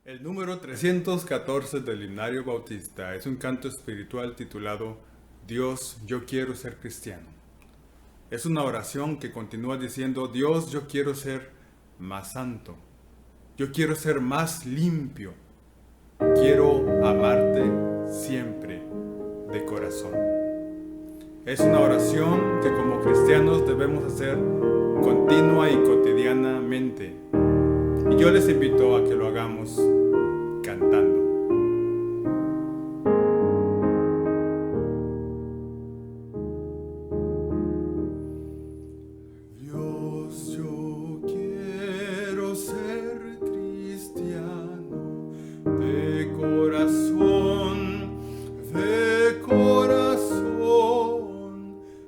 El número 314 del Himnario Bautista es un canto espiritual titulado Dios, yo quiero ser cristiano. Es una oración que continúa diciendo, Dios, yo quiero ser más santo. Yo quiero ser más limpio. Quiero amarte siempre de corazón. Es una oración que como cristianos debemos hacer continua y cotidianamente. Y yo les invito a que lo hagamos cantando. Dios, yo quiero ser cristiano de corazón, de corazón.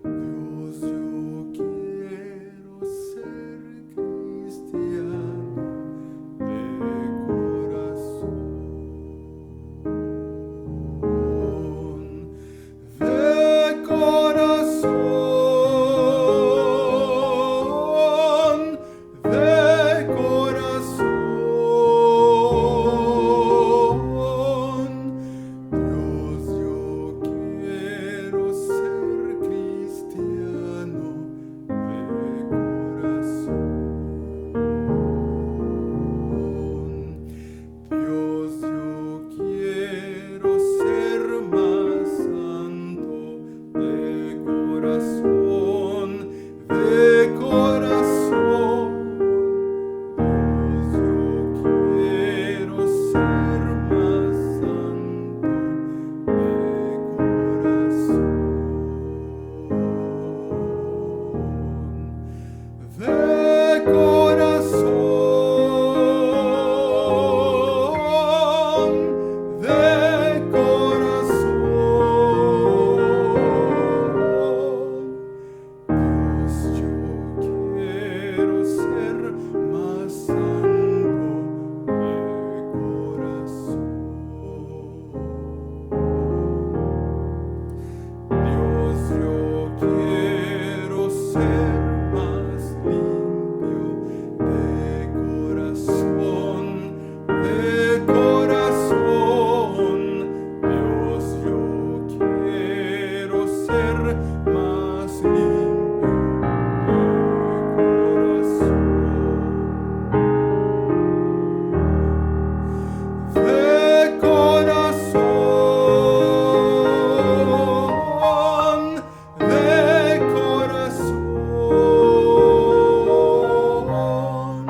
Dios, yo quiero ser cristiano de corazón, de corazón, de corazón. Dios, yo quiero ser cristiano de corazón. Dios, yo quiero ser más santo de corazón, de corazón. Dios, yo quiero ser más santo de corazón, de corazón, de corazón. Dios, yo quiero ser más santo de corazón. Dios, yo quiero ser más limpio de corazón, de corazón. Dios, yo quiero ser más limpio de corazón, de corazón.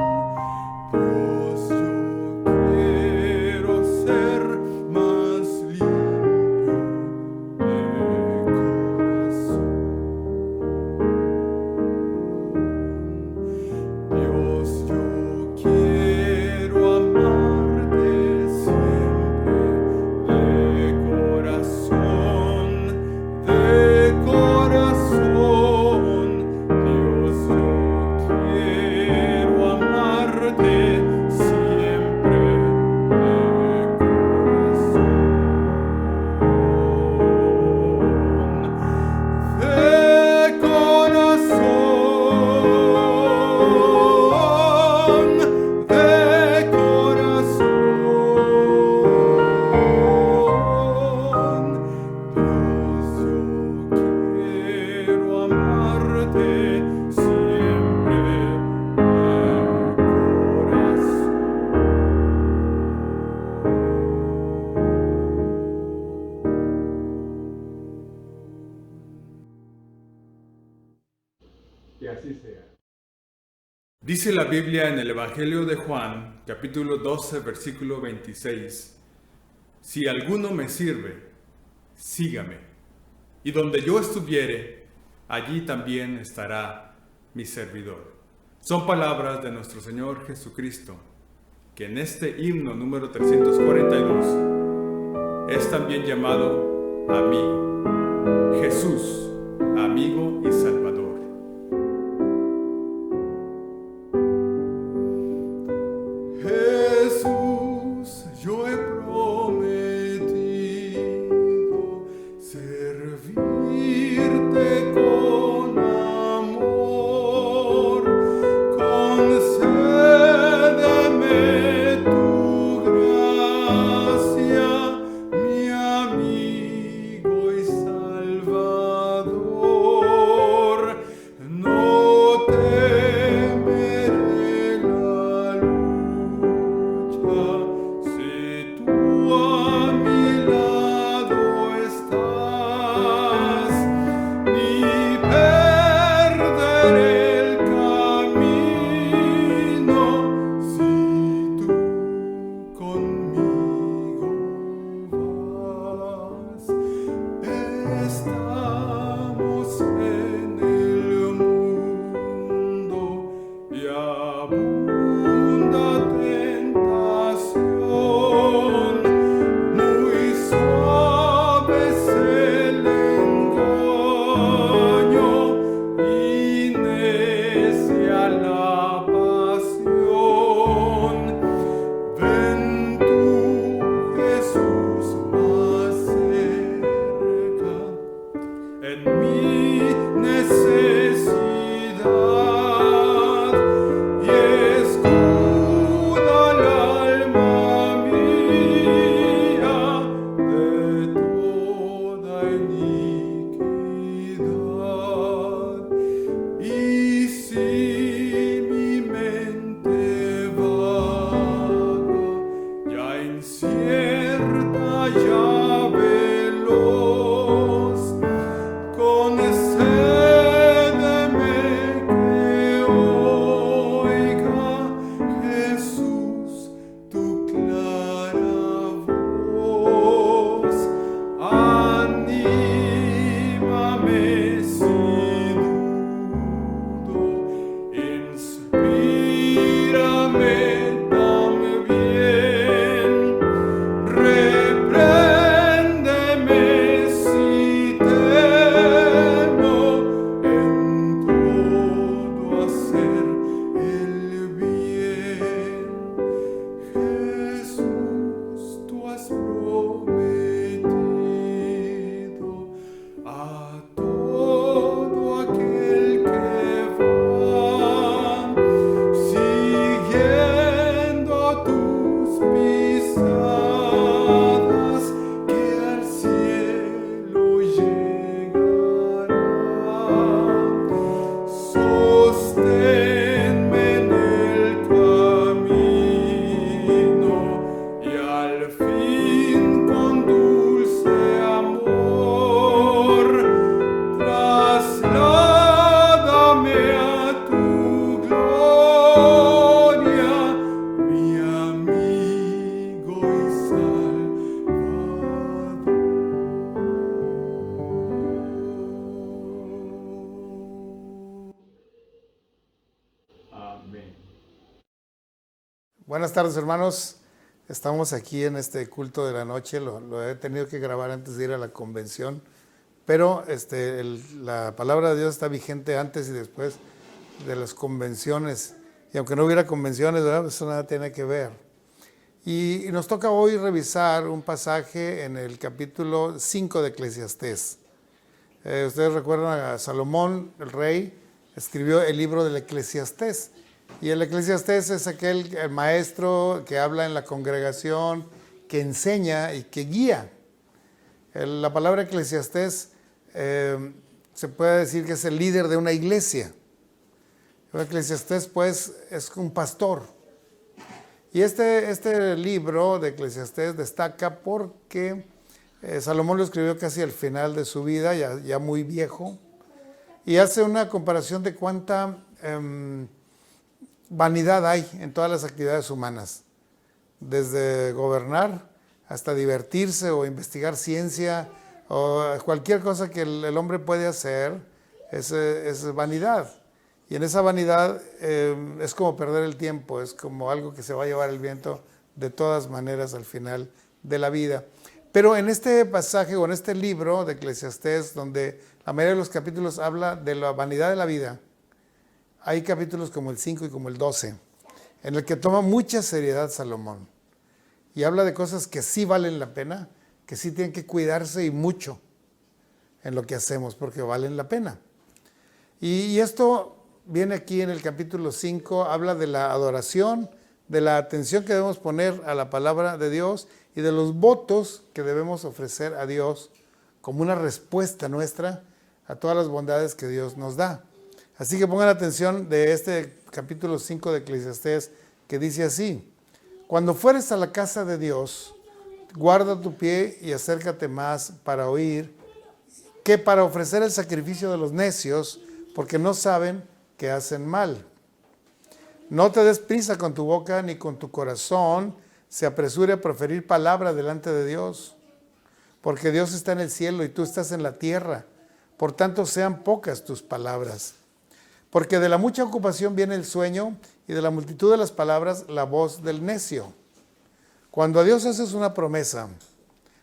Dios, yo quiero ser más limpio de corazón. Dios, yo quiero amarte siempre de corazón, de corazón. Dios, yo quiero amarte siempre de corazón, de corazón. Dios, yo quiero amarte siempre de corazón. Y así sea. Dice la Biblia en el Evangelio de Juan, capítulo 12, versículo 26, si alguno me sirve, sígame, y donde yo estuviere, allí también estará mi servidor. Son palabras de nuestro Señor Jesucristo, que en este himno número 342 es también llamado amigo. Jesús, amigo y Salvador. Jesús, yo he prometido servirte con amor, concédeme tu gracia. vaya veloz, concédeme que oiga, Jesús, tu clara voz. Anímame si dudo, inspírame también, repréndeme si temo, en todo hacer el bien. Jesús, tú has prometido a todo aquel que va siguiendo tus pisadas, que al cielo llegará. Sosténme en el camino y al fin con dulce amor trasládame a tu gloria, mi amigo y Salvador. Amén. Buenas tardes, hermanos. Estamos aquí en este culto de la noche. Lo he tenido que grabar antes de ir a la convención, pero la palabra de Dios está vigente antes y después de las convenciones. Y aunque no hubiera convenciones, ¿verdad? Eso nada tiene que ver. Y nos toca hoy revisar un pasaje en el capítulo 5 de Eclesiastés. Ustedes recuerdan a Salomón, el rey, escribió el libro del Eclesiastés. Y el Eclesiastés es el maestro que habla en la congregación, que enseña y que guía. La palabra Eclesiastés se puede decir que es el líder de una iglesia. El Eclesiastés, pues, es un pastor. Y este libro de Eclesiastés destaca porque Salomón lo escribió casi al final de su vida, ya muy viejo, y hace una comparación de cuánta vanidad hay en todas las actividades humanas, desde gobernar hasta divertirse o investigar ciencia o cualquier cosa que el hombre puede hacer es vanidad. Y en esa vanidad es como perder el tiempo, es como algo que se va a llevar el viento de todas maneras al final de la vida. Pero en este pasaje o en este libro de Eclesiastés, donde la mayoría de los capítulos habla de la vanidad de la vida, hay capítulos como el 5 y como el 12, en el que toma mucha seriedad Salomón y habla de cosas que sí valen la pena, que sí tienen que cuidarse y mucho en lo que hacemos, porque valen la pena. Y esto viene aquí en el capítulo 5, habla de la adoración, de la atención que debemos poner a la palabra de Dios y de los votos que debemos ofrecer a Dios como una respuesta nuestra a todas las bondades que Dios nos da. Así que pongan atención de este capítulo 5 de Eclesiastés, que dice así: cuando fueres a la casa de Dios, guarda tu pie y acércate más para oír que para ofrecer el sacrificio de los necios, porque no saben que hacen mal. No te des prisa con tu boca ni con tu corazón se apresure a proferir palabra delante de Dios, porque Dios está en el cielo y tú estás en la tierra, por tanto sean pocas tus palabras. Porque de la mucha ocupación viene el sueño y de la multitud de las palabras la voz del necio. Cuando a Dios haces una promesa,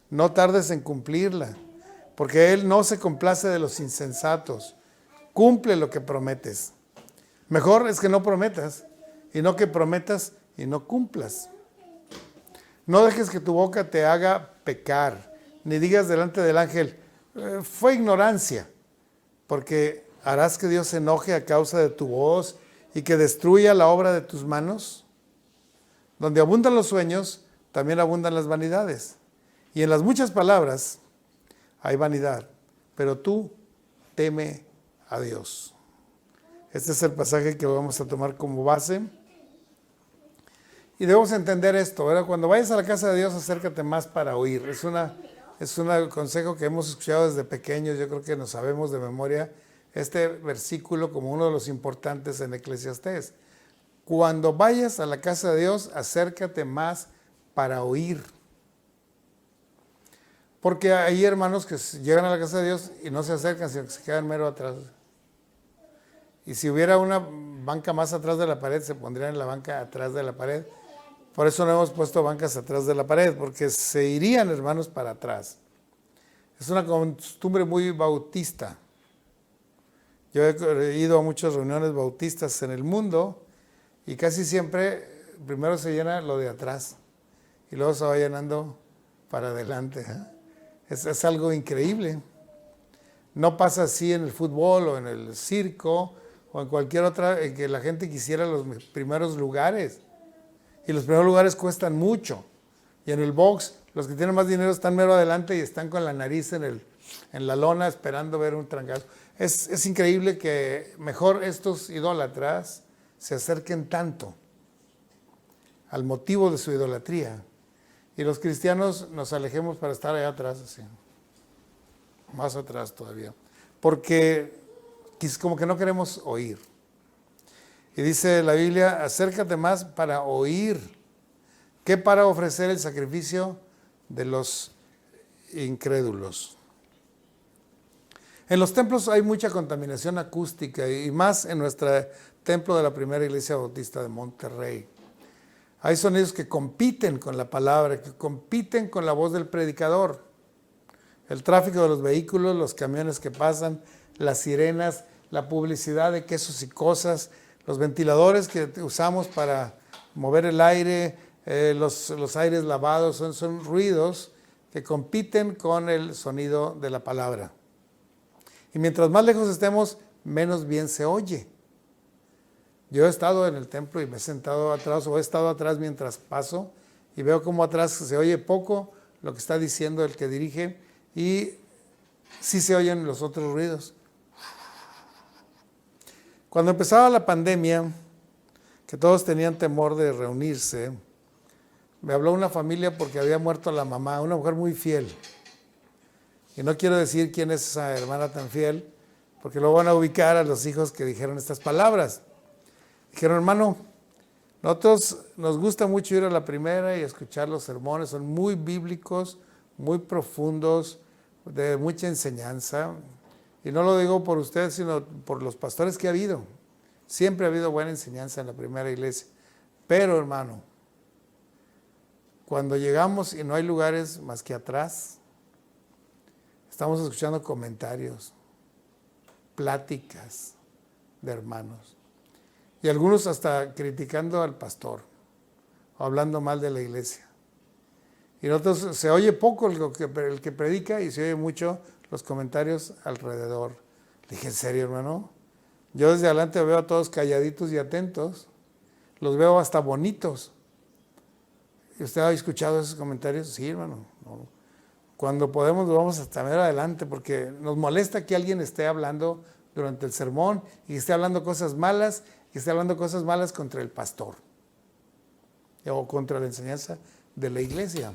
no tardes en cumplirla, porque Él no se complace de los insensatos. Cumple lo que prometes. Mejor es que no prometas, y no que prometas y no cumplas. No dejes que tu boca te haga pecar, ni digas delante del ángel, fue ignorancia, porque ¿harás que Dios se enoje a causa de tu voz y que destruya la obra de tus manos? Donde abundan los sueños, también abundan las vanidades. Y en las muchas palabras hay vanidad, pero tú teme a Dios. Este es el pasaje que vamos a tomar como base. Y debemos entender esto, ¿verdad? Cuando vayas a la casa de Dios, acércate más para oír. Es un consejo que hemos escuchado desde pequeños, yo creo que nos sabemos de memoria este versículo como uno de los importantes en Eclesiastés. Cuando vayas a la casa de Dios, acércate más para oír. Porque hay hermanos que llegan a la casa de Dios y no se acercan, sino que se quedan mero atrás. Y si hubiera una banca más atrás de la pared, se pondrían en la banca atrás de la pared. Por eso no hemos puesto bancas atrás de la pared, porque se irían hermanos para atrás. Es una costumbre muy bautista. Yo he ido a muchas reuniones bautistas en el mundo y casi siempre primero se llena lo de atrás y luego se va llenando para adelante. Es algo increíble. No pasa así en el fútbol o en el circo o en cualquier otra, en que la gente quisiera los primeros lugares. Y los primeros lugares cuestan mucho. Y en el box, los que tienen más dinero están mero adelante y están con la nariz en la lona esperando ver un trancazo. Es increíble que mejor estos idólatras se acerquen tanto al motivo de su idolatría. Y los cristianos nos alejemos para estar allá atrás, así. Más atrás todavía. Porque como que no queremos oír. Y dice la Biblia, acércate más para oír que para ofrecer el sacrificio de los incrédulos. En los templos hay mucha contaminación acústica y más en nuestro templo de la primera iglesia bautista de Monterrey. Hay sonidos que compiten con la palabra, que compiten con la voz del predicador. El tráfico de los vehículos, los camiones que pasan, las sirenas, la publicidad de quesos y cosas, los ventiladores que usamos para mover el aire, los aires lavados, son ruidos que compiten con el sonido de la palabra. Y mientras más lejos estemos, menos bien se oye. Yo he estado en el templo y me he sentado atrás o he estado atrás mientras paso y veo cómo atrás se oye poco lo que está diciendo el que dirige y sí se oyen los otros ruidos. Cuando empezaba la pandemia, que todos tenían temor de reunirse, me habló una familia porque había muerto la mamá, una mujer muy fiel. Y no quiero decir quién es esa hermana tan fiel, porque luego van a ubicar a los hijos que dijeron estas palabras. Dijeron, hermano, nosotros nos gusta mucho ir a la primera y escuchar los sermones, son muy bíblicos, muy profundos, de mucha enseñanza. Y no lo digo por ustedes, sino por los pastores que ha habido. Siempre ha habido buena enseñanza en la primera iglesia. Pero, hermano, cuando llegamos y no hay lugares más que atrás, estamos escuchando comentarios, pláticas de hermanos. Y algunos hasta criticando al pastor, o hablando mal de la iglesia. Y nosotros se oye poco el que predica y se oye mucho los comentarios alrededor. Le dije, ¿en serio, hermano? Yo desde adelante veo a todos calladitos y atentos. Los veo hasta bonitos. ¿Y usted ha escuchado esos comentarios? Sí, hermano. No. Cuando podemos, vamos hasta ver adelante, porque nos molesta que alguien esté hablando durante el sermón y esté hablando cosas malas, y esté hablando cosas malas contra el pastor o contra la enseñanza de la iglesia.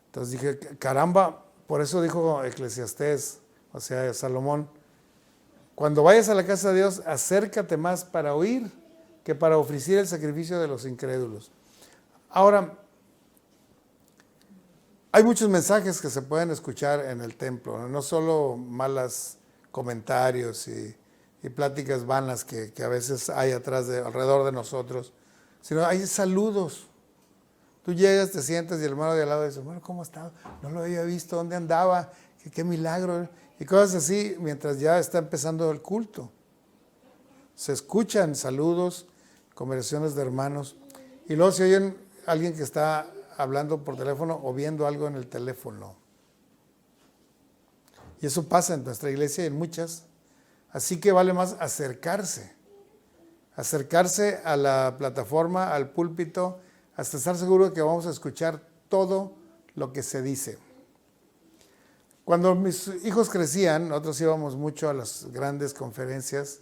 Entonces dije, caramba, por eso dijo Eclesiastés, o sea, Salomón, cuando vayas a la casa de Dios, acércate más para oír que para ofrecer el sacrificio de los incrédulos. Ahora, hay muchos mensajes que se pueden escuchar en el templo, no solo malos comentarios y pláticas vanas que a veces hay alrededor de nosotros, sino hay saludos. Tú llegas, te sientas y el hermano de al lado dice, bueno, ¿cómo está? No lo había visto, ¿dónde andaba? Qué milagro. Y cosas así mientras ya está empezando el culto. Se escuchan saludos, conversaciones de hermanos, y luego se oyen alguien que está hablando por teléfono o viendo algo en el teléfono. Y eso pasa en nuestra iglesia y en muchas. Así que vale más acercarse a la plataforma, al púlpito, hasta estar seguro de que vamos a escuchar todo lo que se dice. Cuando mis hijos crecían, nosotros íbamos mucho a las grandes conferencias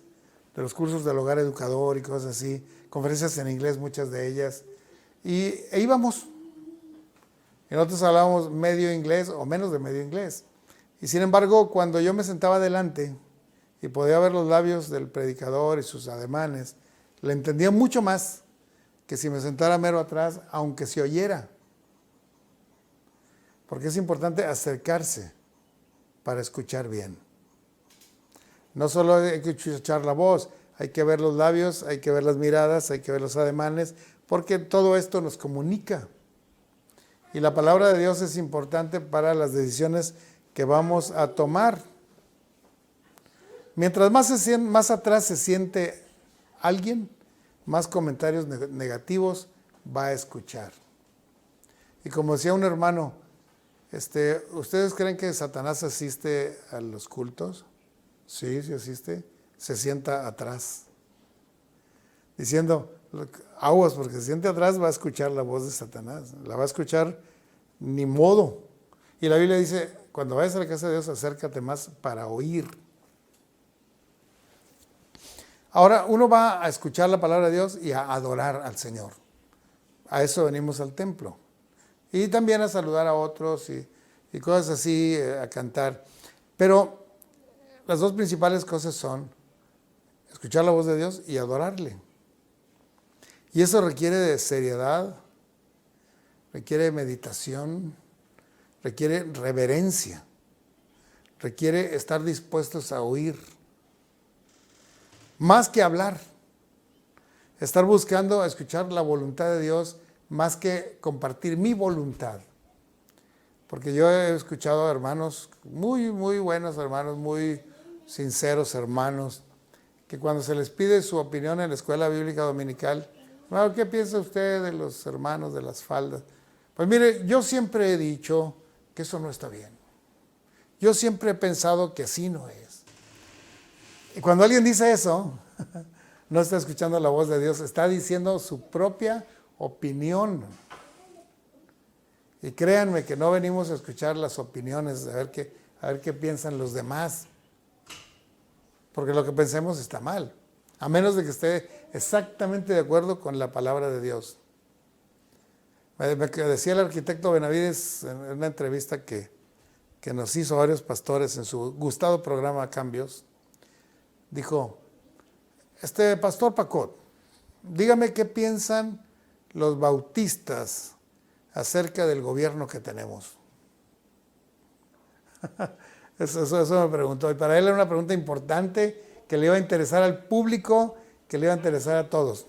de los cursos del hogar educador y cosas así, conferencias en inglés, muchas de ellas. E íbamos. Y nosotros hablábamos medio inglés o menos de medio inglés. Y sin embargo, cuando yo me sentaba adelante y podía ver los labios del predicador y sus ademanes, le entendía mucho más que si me sentara mero atrás, aunque se oyera. Porque es importante acercarse para escuchar bien. No solo hay que escuchar la voz, hay que ver los labios, hay que ver las miradas, hay que ver los ademanes, porque todo esto nos comunica. Y la palabra de Dios es importante para las decisiones que vamos a tomar. Mientras más atrás se siente alguien, más comentarios negativos va a escuchar. Y como decía un hermano, ¿ustedes creen que Satanás asiste a los cultos? Sí, sí asiste. Se sienta atrás. Diciendo, aguas, porque se siente atrás va a escuchar la voz de Satanás. La va a escuchar ni modo. Y la Biblia dice, cuando vayas a la casa de Dios, acércate más para oír. Ahora, uno va a escuchar la palabra de Dios y a adorar al Señor. A eso venimos al templo. Y también a saludar a otros y cosas así, a cantar. Pero las dos principales cosas son escuchar la voz de Dios y adorarle. Y eso requiere de seriedad, requiere meditación, requiere reverencia, requiere estar dispuestos a oír. Más que hablar, estar buscando escuchar la voluntad de Dios más que compartir mi voluntad. Porque yo he escuchado hermanos, muy, muy buenos hermanos, muy sinceros hermanos, que cuando se les pide su opinión en la escuela bíblica dominical, bueno, ¿qué piensa usted de los hermanos de las faldas? Pues mire, yo siempre he dicho que eso no está bien. Yo siempre he pensado que así no es. Y cuando alguien dice eso, no está escuchando la voz de Dios, está diciendo su propia opinión. Y créanme que no venimos a escuchar las opiniones, a ver qué piensan los demás. Porque lo que pensemos está mal, a menos de que esté exactamente de acuerdo con la palabra de Dios. Me decía el arquitecto Benavides en una entrevista que nos hizo varios pastores en su gustado programa Cambios, dijo, Pastor Pacot, dígame qué piensan los bautistas acerca del gobierno que tenemos. Eso me preguntó, y para él era una pregunta importante que le iba a interesar al público, que le iba a interesar a todos.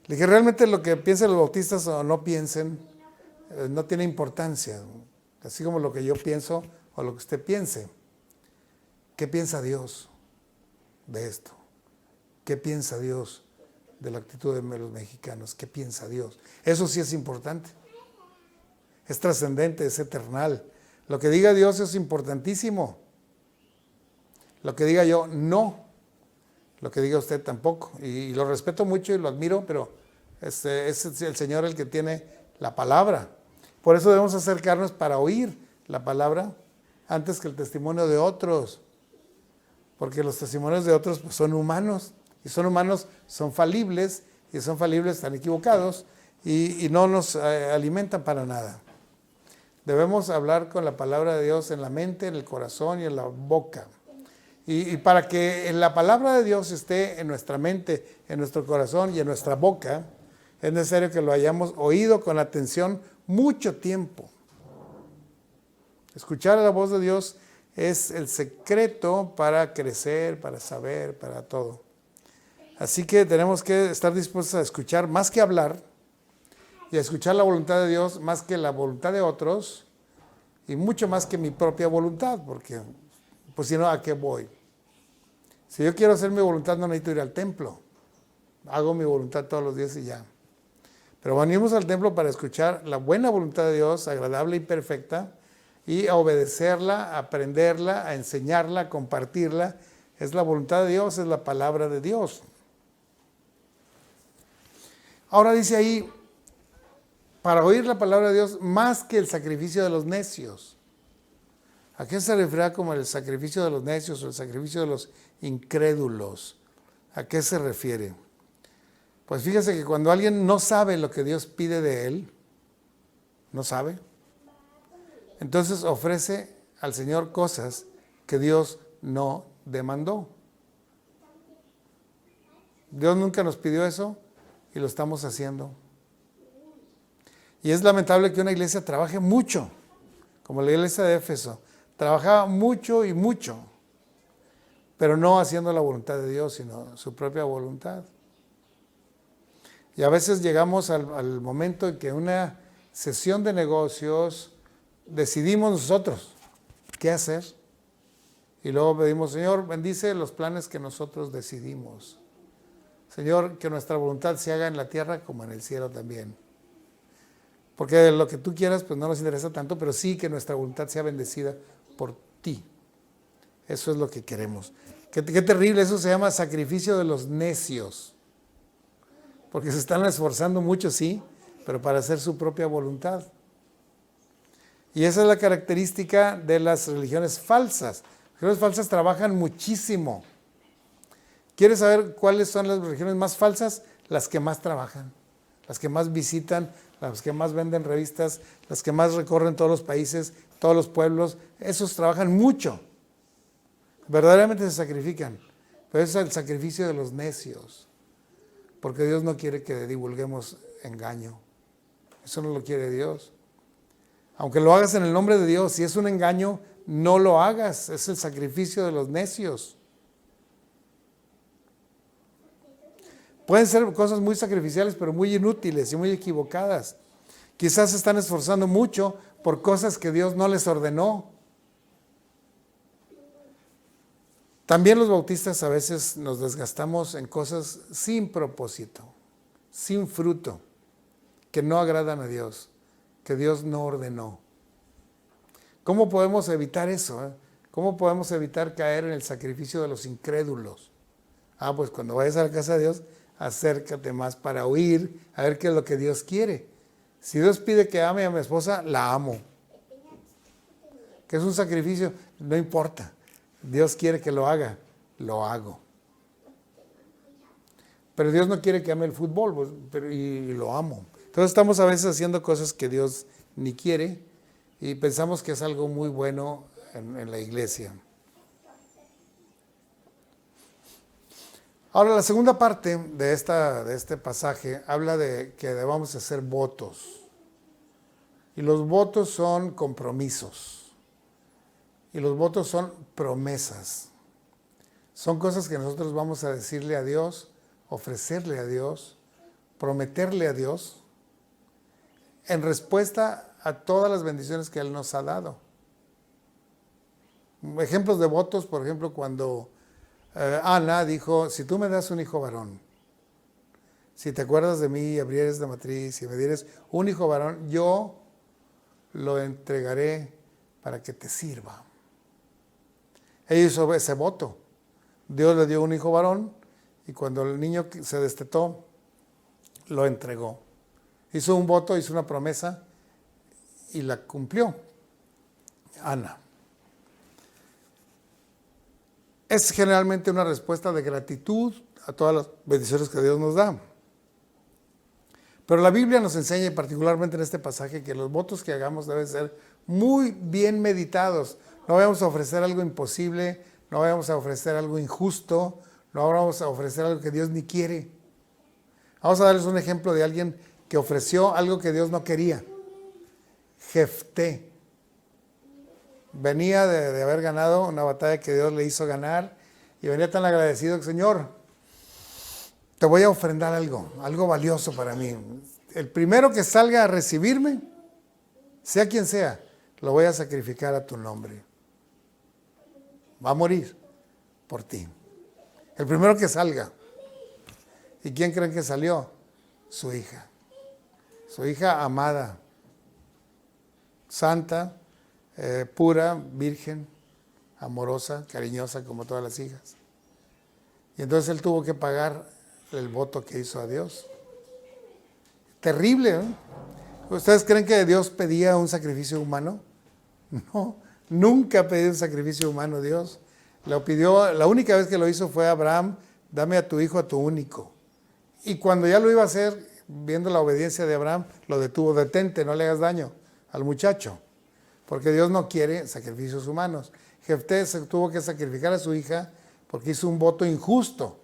Le dije, realmente lo que piensen los bautistas o no piensen, no tiene importancia, así como lo que yo pienso o lo que usted piense. ¿Qué piensa Dios de esto? ¿Qué piensa Dios de la actitud de los mexicanos? ¿Qué piensa Dios? Eso sí es importante. Es trascendente, es eternal. Lo que diga Dios es importantísimo. Lo que diga yo, no. Lo que diga usted tampoco. Y lo respeto mucho y lo admiro, pero es el Señor el que tiene la palabra. Por eso debemos acercarnos para oír la palabra antes que el testimonio de otros. Porque los testimonios de otros pues, son humanos. Y son humanos, son falibles. Y son falibles, están equivocados. Y no nos alimentan para nada. Debemos hablar con la palabra de Dios en la mente, en el corazón y en la boca. Y para que la palabra de Dios esté en nuestra mente, en nuestro corazón y en nuestra boca, es necesario que lo hayamos oído con atención mucho tiempo. Escuchar la voz de Dios es el secreto para crecer, para saber, para todo. Así que tenemos que estar dispuestos a escuchar más que hablar y a escuchar la voluntad de Dios más que la voluntad de otros y mucho más que mi propia voluntad, porque pues si no, ¿a qué voy? Si yo quiero hacer mi voluntad no necesito ir al templo. Hago mi voluntad todos los días y ya. Pero venimos al templo para escuchar la buena voluntad de Dios, agradable y perfecta, y a obedecerla, a aprenderla, a enseñarla, a compartirla. Es la voluntad de Dios, es la palabra de Dios. Ahora dice ahí, para oír la palabra de Dios más que el sacrificio de los necios. ¿A qué se refiere como el sacrificio de los necios o el sacrificio de los incrédulos? ¿A qué se refiere? Pues fíjese que cuando alguien no sabe lo que Dios pide de él, no sabe, entonces ofrece al Señor cosas que Dios no demandó. Dios nunca nos pidió eso y lo estamos haciendo. Y es lamentable que una iglesia trabaje mucho, como la iglesia de Éfeso. Trabajaba mucho y mucho, pero no haciendo la voluntad de Dios, sino su propia voluntad. Y a veces llegamos al momento en que una sesión de negocios decidimos nosotros qué hacer. Y luego pedimos, Señor, bendice los planes que nosotros decidimos. Señor, que nuestra voluntad se haga en la tierra como en el cielo también. Porque lo que tú quieras pues no nos interesa tanto, pero sí que nuestra voluntad sea bendecida por ti. Eso es lo que queremos. Qué terrible, eso se llama sacrificio de los necios. Porque se están esforzando mucho, sí, pero para hacer su propia voluntad. Y esa es la característica de las religiones falsas. Las religiones falsas trabajan muchísimo. ¿Quieres saber cuáles son las religiones más falsas? Las que más trabajan, las que más visitan, las que más venden revistas, las que más recorren todos los países, todos los pueblos. Esos trabajan mucho. Verdaderamente se sacrifican. Pero ese es el sacrificio de los necios. Porque Dios no quiere que divulguemos engaño. Eso no lo quiere Dios. Aunque lo hagas en el nombre de Dios, si es un engaño, no lo hagas. Es el sacrificio de los necios. Pueden ser cosas muy sacrificiales, pero muy inútiles y muy equivocadas. Quizás se están esforzando mucho por cosas que Dios no les ordenó. También los bautistas a veces nos desgastamos en cosas sin propósito, sin fruto, que no agradan a Dios, que Dios no ordenó. ¿Cómo podemos evitar eso? ¿Cómo podemos evitar caer en el sacrificio de los incrédulos? Pues cuando vayas a la casa de Dios, acércate más para oír, a ver qué es lo que Dios quiere. Si Dios pide que ame a mi esposa, la amo. Que es un sacrificio, no importa. Dios quiere que lo haga, lo hago. Pero Dios no quiere que ame el fútbol, y lo amo. Entonces estamos a veces haciendo cosas que Dios ni quiere y pensamos que es algo muy bueno en la iglesia. Ahora, la segunda parte de este pasaje habla de que debamos hacer votos. Y los votos son compromisos. Y los votos son promesas. Son cosas que nosotros vamos a decirle a Dios, ofrecerle a Dios, prometerle a Dios, en respuesta a todas las bendiciones que Él nos ha dado. Ejemplos de votos, por ejemplo, cuando Ana dijo, si tú me das un hijo varón, si te acuerdas de mí y abrieres la matriz y me dieres un hijo varón, yo lo entregaré para que te sirva. Ella hizo ese voto. Dios le dio un hijo varón y cuando el niño se destetó, lo entregó. Hizo un voto, hizo una promesa y la cumplió. Ana. Es generalmente una respuesta de gratitud a todas las bendiciones que Dios nos da. Pero la Biblia nos enseña, y particularmente en este pasaje, que los votos que hagamos deben ser muy bien meditados. No vamos a ofrecer algo imposible, no vamos a ofrecer algo injusto, no vamos a ofrecer algo que Dios ni quiere. Vamos a darles un ejemplo de alguien que ofreció algo que Dios no quería. Jefté. Venía de haber ganado una batalla que Dios le hizo ganar y venía tan agradecido que, Señor, te voy a ofrendar algo valioso para mí. El primero que salga a recibirme, sea quien sea, lo voy a sacrificar a tu nombre. Va a morir por ti. El primero que salga. ¿Y quién creen que salió? Su hija. Su hija amada, santa, pura, virgen, amorosa, cariñosa como todas las hijas. Y entonces él tuvo que pagar el voto que hizo a Dios. Terrible, ¿eh? ¿Ustedes creen que Dios pedía un sacrificio humano? No, nunca pidió un sacrificio humano Dios. Lo pidió, la única vez que lo hizo fue a Abraham, dame a tu hijo, a tu único. Y cuando ya lo iba a hacer, viendo la obediencia de Abraham, lo detuvo. Detente, no le hagas daño al muchacho, porque Dios no quiere sacrificios humanos. Jefté se tuvo que sacrificar a su hija porque hizo un voto injusto.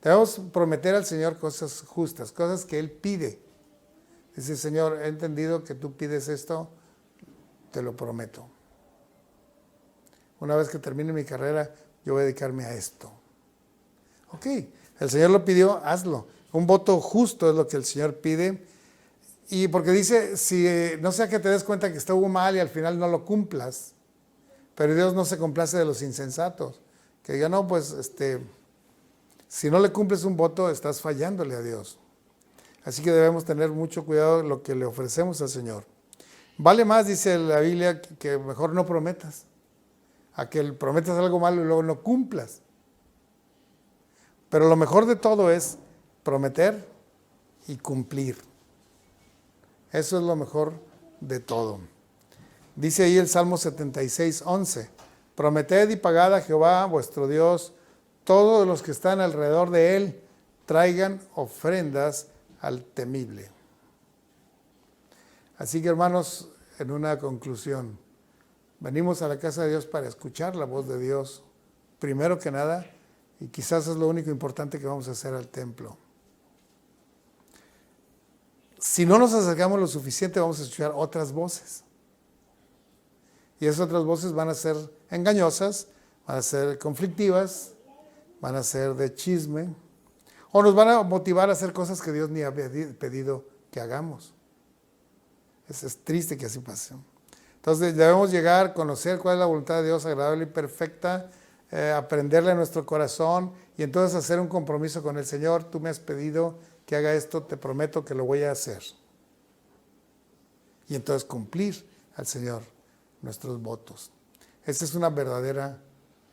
Debemos prometer al Señor cosas justas, cosas que Él pide. Dice, Señor, he entendido que tú pides esto, te lo prometo. Una vez que termine mi carrera, yo voy a dedicarme a esto. Ok, el Señor lo pidió, hazlo. Un voto justo es lo que el Señor pide. Y porque dice, si no sea que te des cuenta que estuvo mal y al final no lo cumplas. Pero Dios no se complace de los insensatos. Que diga, no, pues, si no le cumples un voto, estás fallándole a Dios. Así que debemos tener mucho cuidado en lo que le ofrecemos al Señor. Vale más, dice la Biblia, que mejor no prometas. A que prometas algo malo y luego no cumplas. Pero lo mejor de todo es prometer y cumplir. Eso es lo mejor de todo. Dice ahí el Salmo 76:11. Prometed y pagad a Jehová vuestro Dios, todos los que están alrededor de él, traigan ofrendas al temible. Así que, hermanos, en una conclusión, venimos a la casa de Dios para escuchar la voz de Dios, primero que nada, y quizás es lo único importante que vamos a hacer al templo. Si no nos acercamos lo suficiente, vamos a escuchar otras voces. Y esas otras voces van a ser engañosas, van a ser conflictivas, van a ser de chisme, o nos van a motivar a hacer cosas que Dios ni había pedido que hagamos. Es triste que así pase. Entonces debemos llegar a conocer cuál es la voluntad de Dios agradable y perfecta, aprenderle a nuestro corazón y entonces hacer un compromiso con el Señor. Tú me has pedido que haga esto, te prometo que lo voy a hacer. Y entonces cumplir al Señor nuestros votos. Esta es una verdadera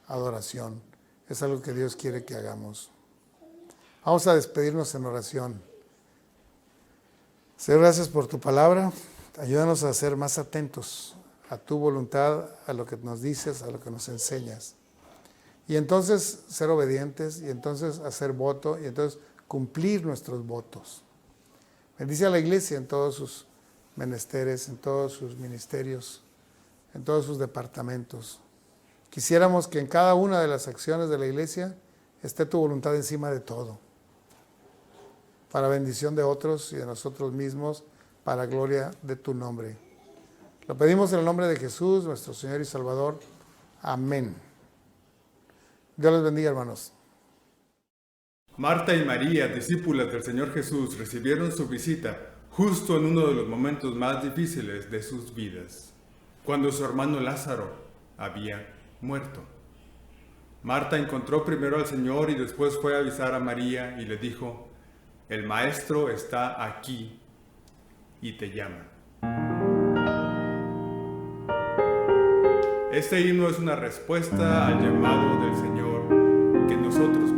adoración. Es algo que Dios quiere que hagamos. Vamos a despedirnos en oración. Señor, gracias por tu palabra. Ayúdanos a ser más atentos a tu voluntad, a lo que nos dices, a lo que nos enseñas. Y entonces ser obedientes, y entonces hacer voto, y entonces cumplir nuestros votos. Bendice a la iglesia en todos sus menesteres, en todos sus ministerios, en todos sus departamentos. Quisiéramos que en cada una de las acciones de la iglesia esté tu voluntad encima de todo, para bendición de otros y de nosotros mismos, para gloria de tu nombre. Lo pedimos en el nombre de Jesús, nuestro Señor y Salvador. Amén. Dios les bendiga, hermanos. Marta y María, discípulas del Señor Jesús, recibieron su visita justo en uno de los momentos más difíciles de sus vidas, cuando su hermano Lázaro había muerto. Marta encontró primero al Señor y después fue a avisar a María y le dijo, el Maestro está aquí y te llama. Este himno es una respuesta al llamado del Señor que nosotros